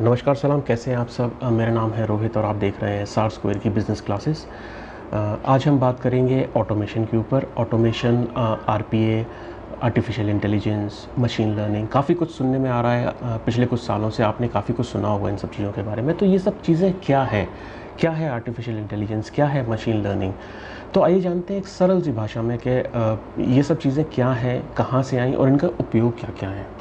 नमस्कार सलाम, कैसे हैं आप सब। मेरा नाम है रोहित और आप देख रहे हैं सार स्क्वायर की बिज़नेस क्लासेस। आज हम बात करेंगे ऑटोमेशन के ऊपर। Automation, RPA, artificial intelligence, machine learning, काफ़ी कुछ सुनने में आ रहा है। पिछले कुछ सालों से आपने काफ़ी कुछ सुना होगा इन सब चीज़ों के बारे में। तो ये सब चीज़ें क्या है, क्या है आर्टिफिशियल इंटेलिजेंस, क्या है मशीन लर्निंग। तो आइए जानते हैं एक सरल सी भाषा में कि ये सब चीज़ें क्या हैं, कहाँ से आई और इनका उपयोग क्या क्या है।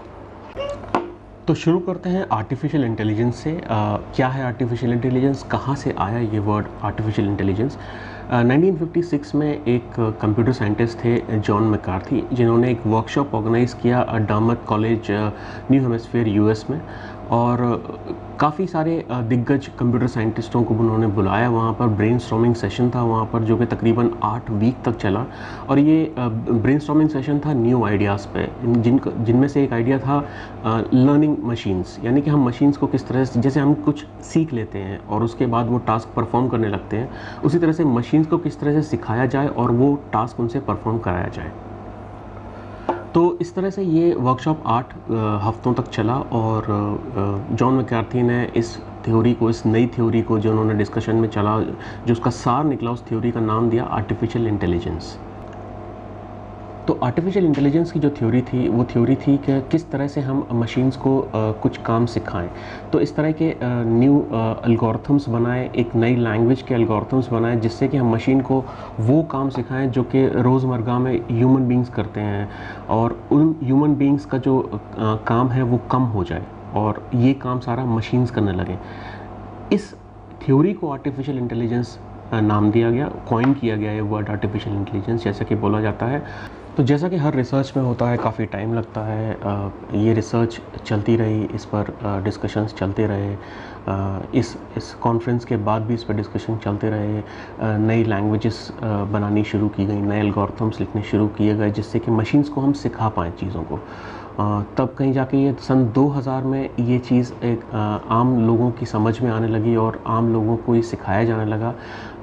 तो शुरू करते हैं आर्टिफिशियल इंटेलिजेंस से। क्या है आर्टिफिशियल इंटेलिजेंस, कहाँ से आया ये वर्ड आर्टिफिशियल इंटेलिजेंस। 1956 में एक कंप्यूटर साइंटिस्ट थे जॉन मैकार्थी, जिन्होंने एक वर्कशॉप ऑर्गेनाइज़ किया डार्टमouth कॉलेज, न्यू हेमिस्फीयर यूएस में। और काफ़ी सारे दिग्गज कंप्यूटर साइंटिस्टों को उन्होंने बुलाया। वहाँ पर ब्रेनस्टॉर्मिंग सेशन था वहाँ पर, जो कि तकरीबन 8 वीक तक चला। और ये ब्रेनस्टॉर्मिंग सेशन था न्यू आइडियाज़ पे, जिनमें से एक आइडिया था लर्निंग मशीन्स, यानी कि हम मशीन्स को किस तरह से, जैसे हम कुछ सीख लेते हैं और उसके बाद वो टास्क परफॉर्म करने लगते हैं, उसी तरह से मशीन्स को किस तरह से सिखाया जाए और वो टास्क उनसे परफॉर्म कराया जाए। तो इस तरह से ये वर्कशॉप 8 हफ्तों तक चला। और जॉन मैकार्थी ने इस थ्योरी को, इस नई थ्योरी को जो उन्होंने डिस्कशन में चला, जो उसका सार निकला, उस थ्योरी का नाम दिया आर्टिफिशियल इंटेलिजेंस। तो आर्टिफिशियल इंटेलिजेंस की जो थ्योरी थी, वो थ्योरी थी कि किस तरह से हम मशीन्स को कुछ काम सिखाएं। तो इस तरह के न्यू एल्गोरिथम्स बनाएं, एक नई लैंग्वेज के एल्गोरिथम्स बनाएं, जिससे कि हम मशीन को वो काम सिखाएं जो कि रोज़मर्रा में ह्यूमन बींग्स करते हैं, और उन ह्यूमन बींग्स का जो काम है वो कम हो जाए और ये काम सारा मशीन्स करने लगें। इस थ्योरी को आर्टिफिशियल इंटेलिजेंस नाम दिया गया, कॉइन किया गया है वर्ड आर्टिफिशियल इंटेलिजेंस, जैसा कि बोला जाता है। तो जैसा कि हर रिसर्च में होता है, काफ़ी टाइम लगता है। ये रिसर्च चलती रही, इस पर डिस्कशंस चलते रहे। इस कॉन्फ्रेंस के बाद भी इस पर डिस्कशन चलते रहे। नई लैंग्वेजेस बनानी शुरू की गई, नए एल्गोरिथम्स लिखने शुरू किए गए, जिससे कि मशीन्स को हम सिखा पाएँ चीज़ों को। तब कहीं जाके ये सन 2000 में ये चीज़ एक आम लोगों की समझ में आने लगी और आम लोगों को ये सिखाया जाने लगा,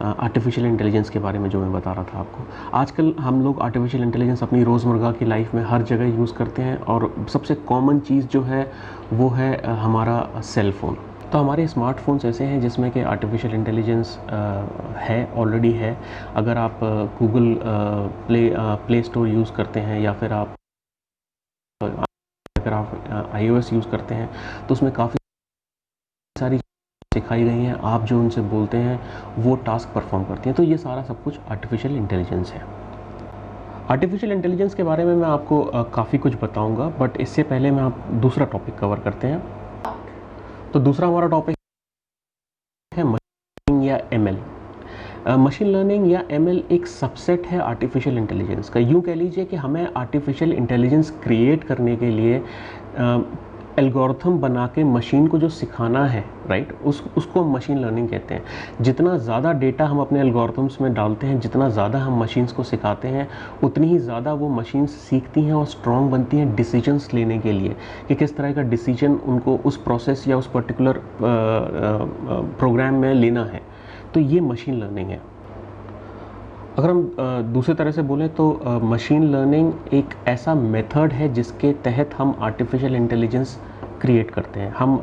आर्टिफिशियल इंटेलिजेंस के बारे में जो मैं बता रहा था आपको। आजकल हम लोग आर्टिफिशियल इंटेलिजेंस अपनी रोज़मर्रा की लाइफ में हर जगह यूज़ करते हैं, और सबसे कॉमन चीज़ जो है वो है हमारा सेल फ़ोन। तो हमारे स्मार्टफोन्स ऐसे हैं जिसमें कि आर्टिफिशियल इंटेलिजेंस है, ऑलरेडी है। अगर आप गूगल प्ले स्टोर यूज़ करते हैं, या फिर अगर आप iOS यूज़ करते हैं, तो उसमें काफ़ी सारी सिखाई गई हैं। आप जो उनसे बोलते हैं वो टास्क परफॉर्म करती हैं। तो ये सारा सब कुछ आर्टिफिशियल इंटेलिजेंस है। आर्टिफिशियल इंटेलिजेंस के बारे में मैं आपको काफ़ी कुछ बताऊंगा, बट इससे पहले मैं आप दूसरा टॉपिक कवर करते हैं। तो दूसरा हमारा टॉपिक है मशीन या एमएल। मशीन लर्निंग या एमएल एक सबसेट है आर्टिफिशियल इंटेलिजेंस का। यूँ कह लीजिए कि हमें आर्टिफिशियल इंटेलिजेंस क्रिएट करने के लिए एल्गोरिथम बना के मशीन को जो सिखाना है, राइट, उसको हम मशीन लर्निंग कहते हैं। जितना ज़्यादा डेटा हम अपने एल्गोरिथम्स में डालते हैं, जितना ज़्यादा हम मशीन्स को सिखाते हैं, उतनी ही ज़्यादा वो मशीन्स सीखती हैं और स्ट्रॉन्ग बनती हैं डिसीजंस लेने के लिए, कि किस तरह का डिसीजन उनको उस प्रोसेस या उस पर्टिकुलर प्रोग्राम में लेना है। तो ये मशीन लर्निंग है। अगर हम दूसरी तरह से बोलें तो मशीन लर्निंग एक ऐसा मेथड है जिसके तहत हम आर्टिफिशियल इंटेलिजेंस क्रिएट करते हैं। हम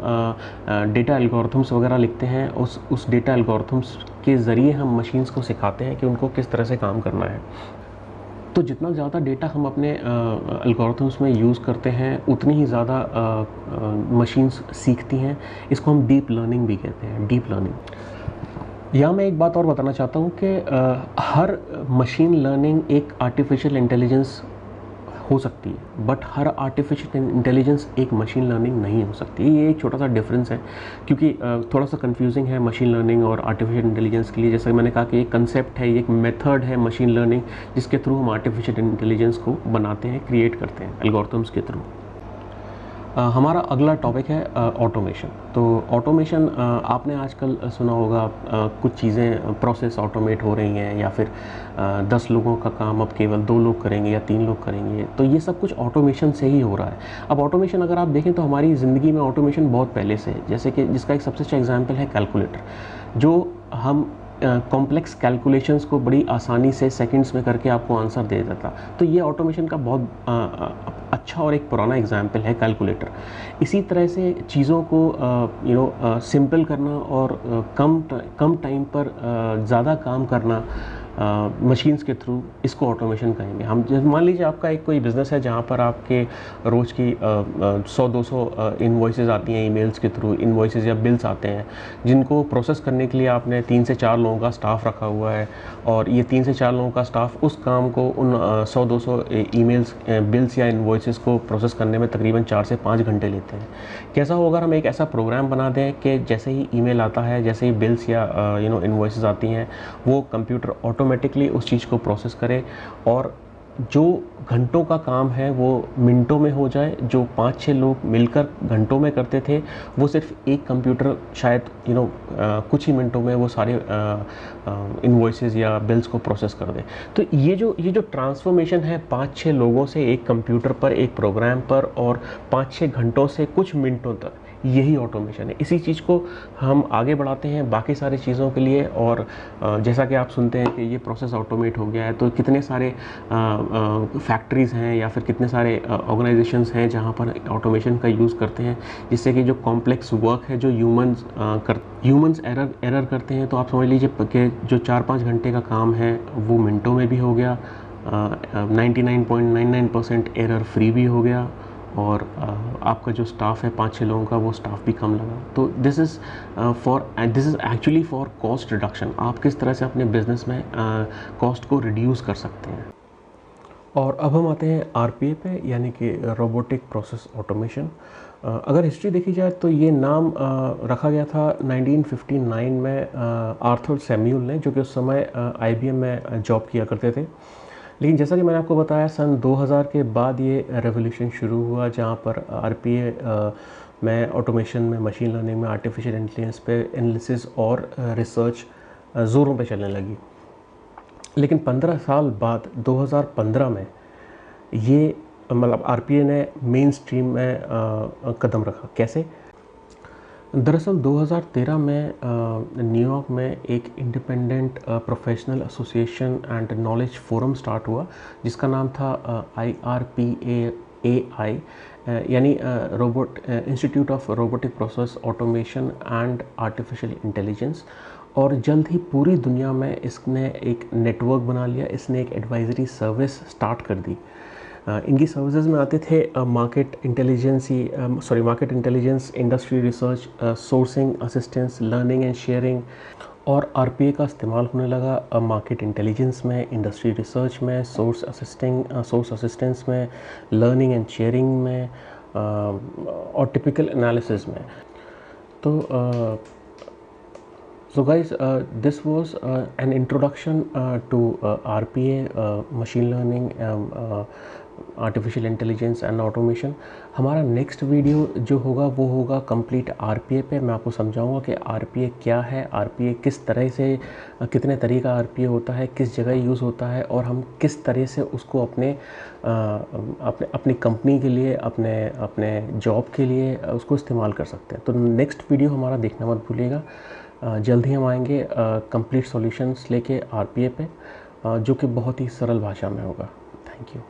डेटा एल्गोरिथम्स वगैरह लिखते हैं, उस डेटा एल्गोरिथम्स के ज़रिए हम मशीन्स को सिखाते हैं कि उनको किस तरह से काम करना है। तो जितना ज़्यादा डेटा हम अपने एल्गोरिथम्स में यूज़ करते हैं, उतनी ही ज़्यादा मशीन्स सीखती हैं। इसको हम डीप लर्निंग भी कहते हैं, डीप लर्निंग। यहाँ मैं एक बात और बताना चाहता हूँ कि हर मशीन लर्निंग एक आर्टिफिशियल इंटेलिजेंस हो सकती है, बट हर आर्टिफिशियल इंटेलिजेंस एक मशीन लर्निंग नहीं हो सकती। ये एक छोटा सा डिफरेंस है, क्योंकि थोड़ा सा कंफ्यूजिंग है मशीन लर्निंग और आर्टिफिशियल इंटेलिजेंस के लिए। जैसा मैंने कहा कि एक कंसेप्ट है, एक मेथड है मशीन लर्निंग, जिसके थ्रू हम आर्टिफिशियल इंटेलिजेंस को बनाते हैं, क्रिएट करते हैं एल्गोरिथम्स के थ्रू। हमारा अगला टॉपिक है ऑटोमेशन। तो ऑटोमेशन, आपने आजकल सुना होगा कुछ चीज़ें प्रोसेस ऑटोमेट हो रही हैं, या फिर 10 लोगों का काम अब केवल 2 लोग करेंगे या 3 लोग करेंगे। तो ये सब कुछ ऑटोमेशन से ही हो रहा है। अब ऑटोमेशन अगर आप देखें तो हमारी ज़िंदगी में ऑटोमेशन बहुत पहले से है। जैसे कि जिसका एक सबसे अच्छा एग्जाम्पल है कैलकुलेटर, जो हम कॉम्प्लेक्स कैलकुलेशंस को बड़ी आसानी से सेकंड्स में करके आपको आंसर दे देता। तो ये ऑटोमेशन का बहुत अच्छा और एक पुराना एग्जाम्पल है कैलकुलेटर। इसी तरह से चीज़ों को सिंपल करना और कम टाइम पर ज़्यादा काम करना मशीन्स के थ्रू, इसको ऑटोमेशन कहेंगे हम। जैसे मान लीजिए आपका एक कोई बिज़नेस है जहाँ पर आपके रोज़ की 100-200 इनवॉइसेस आती हैं ईमेल्स के थ्रू, इनवॉइसेस या बिल्स आते हैं जिनको प्रोसेस करने के लिए आपने 3 से 4 लोगों का स्टाफ रखा हुआ है, और ये 3 से 4 लोगों का स्टाफ उस काम को उन 100-200 ईमेल्स, बिल्स या इनवॉइसेस को प्रोसेस करने में तकरीबन 4 से 5 घंटे लेते हैं। कैसा होगा हम एक ऐसा प्रोग्राम बना दें कि जैसे ही ईमेल आता है, जैसे ही बिल्स या इनवॉइसेस आती हैं, वो कंप्यूटर ऑटोमेटिकली उस चीज़ को प्रोसेस करे और जो घंटों का काम है वो मिनटों में हो जाए। जो 5-6 लोग मिलकर घंटों में करते थे, वो सिर्फ एक कंप्यूटर शायद कुछ ही मिनटों में वो सारे इनवॉइसेस या बिल्स को प्रोसेस कर दे। तो ये जो ट्रांसफॉर्मेशन है 5-6 लोगों से एक कंप्यूटर पर, एक प्रोग्राम पर, और 5-6 घंटों से कुछ मिनटों तक, यही ऑटोमेशन है। इसी चीज़ को हम आगे बढ़ाते हैं बाकी सारी चीज़ों के लिए। और जैसा कि आप सुनते हैं कि ये प्रोसेस ऑटोमेट हो गया है, तो कितने सारे फैक्ट्रीज़ हैं या फिर कितने सारे ऑर्गेनाइजेशंस हैं जहाँ पर ऑटोमेशन का यूज़ करते हैं, जिससे कि जो कॉम्प्लेक्स वर्क है जो ह्यूमंस एरर करते हैं, तो आप समझ लीजिए कि जो 4-5 घंटे का काम है वो मिनटों में भी हो गया, 99.99% एरर फ्री भी हो गया, और आपका जो स्टाफ है 5-6 लोगों का, वो स्टाफ भी कम लगा। तो this is actually for cost reduction. आप किस तरह से अपने बिजनेस में कॉस्ट को रिड्यूस कर सकते हैं। और अब हम आते हैं RPA पे, यानी कि रोबोटिक प्रोसेस ऑटोमेशन। अगर हिस्ट्री देखी जाए तो ये नाम रखा गया था 1959 में आर्थर सैमुअल ने, जो कि उस समय IBM में जॉब किया करते थे। लेकिन जैसा कि मैंने आपको बताया, सन 2000 के बाद ये रेवोल्यूशन शुरू हुआ, जहाँ पर RPA में, ऑटोमेशन में, मशीन लर्निंग में, आर्टिफिशियल इंटेलिजेंस पे एनालिसिस और रिसर्च ज़ोरों पे चलने लगी। लेकिन 15 साल बाद 2015 में ये मतलब RPA ने मेन स्ट्रीम में कदम रखा। कैसे? दरअसल 2013 में न्यूयॉर्क में एक independent professional association and knowledge forum start हुआ, जिसका नाम था IRPAI, यानी institute of robotic process automation and artificial intelligence. और जल्द ही पूरी दुनिया में इसने एक नेटवर्क बना लिया, इसने एक एडवाइजरी सर्विस स्टार्ट कर दी। इनकी सर्विसेज में आते थे market intelligence, industry research, sourcing assistance, learning and sharing. और RPA का इस्तेमाल होने लगा मार्केट इंटेलिजेंस में, इंडस्ट्री रिसर्च में, सोर्स असिस्टेंस में, लर्निंग एंड शेयरिंग में, और टिपिकल एनालिसिस में। तो So guys, this was an introduction to RPA, machine learning, artificial intelligence and automation. हमारा नेक्स्ट वीडियो जो होगा वो होगा कंप्लीट RPA पे। मैं आपको समझाऊंगा कि RPA क्या है, RPA किस तरह से, कितने तरह का RPA होता है, किस जगह यूज़ होता है, और हम किस तरह से उसको अपनी कंपनी के लिए, अपने जॉब के लिए उसको इस्तेमाल कर सकते हैं। तो नेक्स्ट वीडियो हमारा देखना मत भूलिएगा। जल्द ही हम आएंगे कंप्लीट सॉल्यूशंस लेके RPA पे, जो कि बहुत ही सरल भाषा में होगा। Thank you.